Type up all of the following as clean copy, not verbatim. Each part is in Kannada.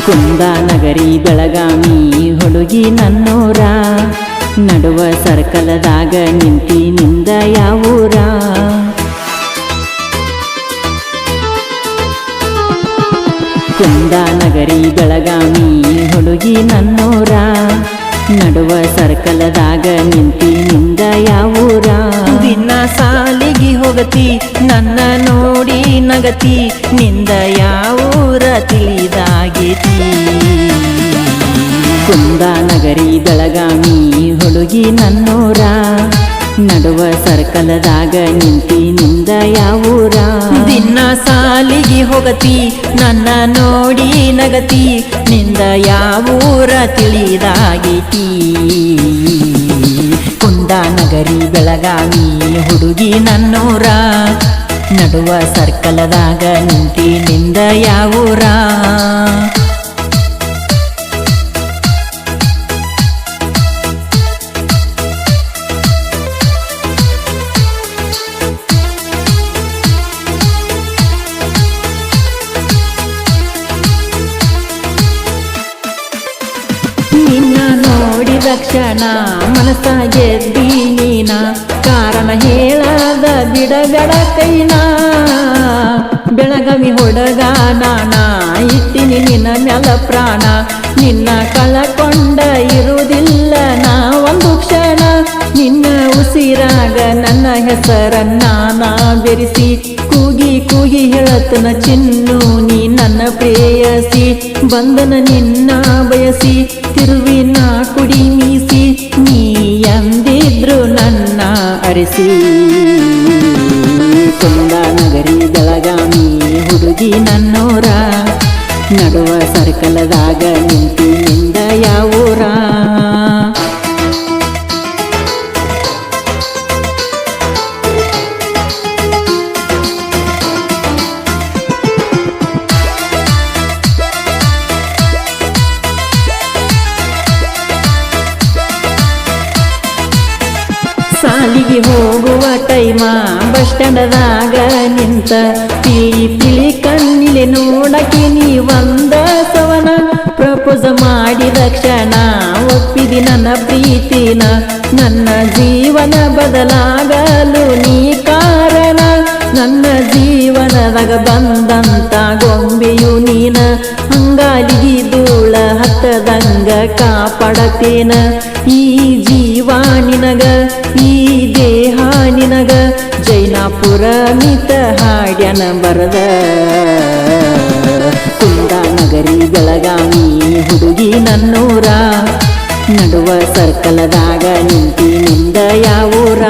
ಕುಂದಾನಗರಿ ಬೆಳಗಾವಿ ಹುಡುಗಿ ನನ್ನೂರ ನಡುವ ಸರ್ಕಲದಾಗ ನಿಂತಿ ನಿಂದ ಯಾವೂರ ಕುಂದಾನಗರಿ ಬೆಳಗಾವಿ ಹುಡುಗಿ ನನ್ನೂರ ನಡುವ ಸರ್ಕಲದಾಗ ನಿಂತಿ ನಿಂದ ಯಾವೂರ ದಿನ ಸಾಲಿಗೆ ಹೋಗತಿ ನನ್ನ ನೋಡಿ ನಗತಿ ನಿಂದ ಯಾವೂರ ತಿಳಿದಾಗೇತಿ ಕುಂದಾನಗರಿ ಬೆಳಗಾವಿ ಹುಡುಗಿ ನನ್ನೂರ ನಡುವ ಸರ್ಕಲದಾಗ ನಿಂತಿ ನಿಂದ ಯಾವೂರ ದಿನ ಸಾಲಿಗೆ ಹೋಗತಿ ನನ್ನ ನೋಡಿ ನಗತಿ ನಿಂದ ಯಾವೂರ ತಿಳಿದಾಗೇತಿ ಕುಂದಾನಗರಿ ಬೆಳಗಾವಿ ಹುಡುಗಿ ನನ್ನೂರ ನಡುವ ಸರ್ಕಲದಾಗ ನಿಂತಿ ನಿಂದ ಯಾವೂರ ನಿನ್ನ ನೋಡಿದ ಕ್ಷಣ ಮನಸ್ಸ ಗೆದ್ದಿ ನೀನ ಕಾರಣ ಹೇಳದ ಬಿಡಗಡ ಕೈನ ಬೆಳಗಾವಿ ಹುಡುಗ ನಾನ ಇಟ್ಟಿನಿ ನಿನ್ನ ಮ್ಯಾಲ ಪ್ರಾಣ ನಿನ್ನ ಕಳಕೊಂಡ ಇರುವುದಿಲ್ಲ ನಾ ಒಂದು ಕ್ಷಣ ನಿನ್ನ ಉಸಿರಾಗ ನನ್ನ ಹೆಸರನ್ನ ನಾ ಬೆರೆಸಿ ಕೂಗಿ ಕೂಗಿ ಹೇಳತನ ಚಿನ್ನು ನೀ ನನ್ನ ಪ್ರೇಯಸಿ ಬಂದನ ನಿನ್ನ ಬಯಸಿ ತಿರುವಿನ ಕುಡಿ ಮೀಸಿ ನೀ ಎಂದಿದ್ರು ನನ್ನ ಅರಿಸಿ ಕುಂದಾನಗರಿ ಬೆಳಗಾವಿ ಹುಡುಗಿ ನನ್ನೂರ ನಡುವ ಸರ್ಕಲದಾಗ ನಿಂತಿ ನಿಂದ ಯಾವೂರ ಸಾಲಿಗೆ ಹೋಗುವ ಟೈಮ ಬಸ್ ಸ್ಟ್ಯಾಂಡದಾಗ ನಿಂತ ತಿಳಿ ತಿಳಿ ಕಣ್ಣಿಲೆ ನೋಡಕ್ಕೆ ನೀ ಒಂದ ಸವನ ಪ್ರಪೋಸ್ ಮಾಡಿದ ಕ್ಷಣ ಒಪ್ಪಿದಿ ನನ್ನ ಪ್ರೀತಿನ ನನ್ನ ಜೀವನ ಬದಲಾಗಲು ನೀ ಕಾರಣ ನನ್ನ ಜೀವನದಾಗ ಬಂದಂತ ಗೊಂಬೆಯು ನೀನ ಹಂಗಾಲಿಗಿ ಧೂಳ ಹತ್ತದಂಗ ಕಾಪಾಡತೇನ ಈ ಜೀವ ನಿನಗ ಈ ದೇಹ ನಿನಗ ಜೈನಾಪುರ ಮಿತ ಹಾಡ್ಯನ ಬರದ ಕುಂದಾನಗರಿ ಬೆಳಗಾವಿ ಹುಡುಗಿ ನನ್ನೂರ ನಡುವ ಸರ್ಕಲದಾಗ ನಿಂತಿ ನಿಂದ ಯಾವೂರ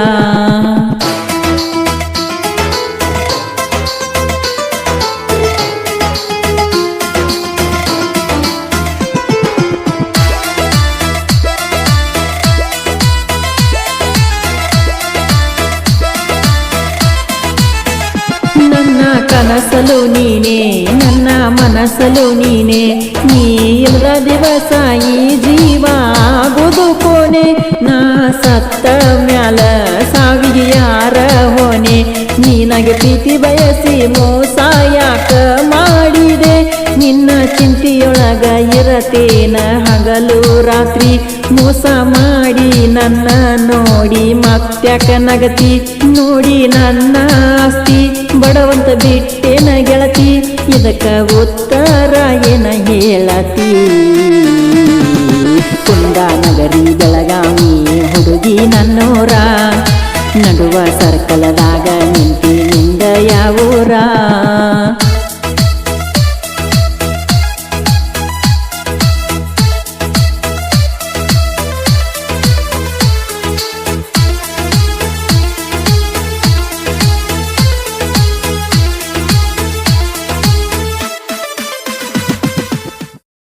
ನನ್ನ ಕನಸಲು ನೀನೇ ನನ್ನ ಮನಸ್ಸಲು ನೀನೇ ನೀ ಇಲ್ಲದ ದಿವಸ ಈ ಜೀವ ಆಗುವುದು ಕೋನೆ ನಾ ಸತ್ತ ಮ್ಯಾಲ ಸಾವಿಗೆ ಯಾರ ಹೋನೆ ನೀನಗೆ ಪ್ರೀತಿ ಬಯಸಿ ಮೋಸ ಯಾಕ ಮಾಡಿದೆ ನಿನ್ನ ಚಿಂತೆಯೊಳಗ ಇರತೇನ ಹಗಲು ರಾತ್ರಿ ಮೋಸ ಮಾಡಿ ನನ್ನ ನೋಡಿ ಮತ್ತ್ಯಾಕ ನಗತಿ ನೋಡಿ ನನ್ನ ಆಸ್ತಿ ಬಡವಂತ ಬಿಟ್ಟೇನ ಗೆಳತಿ ಇದಕ್ಕ ಉತ್ತರ ಏನ ಹೇಳತಿ ಕುಂದಾನಗರಿ ಬೆಳಗಾವಿ ಹುಡುಗಿ ನನ್ನೂರ ನಡುವ ಸರ್ಕಲದ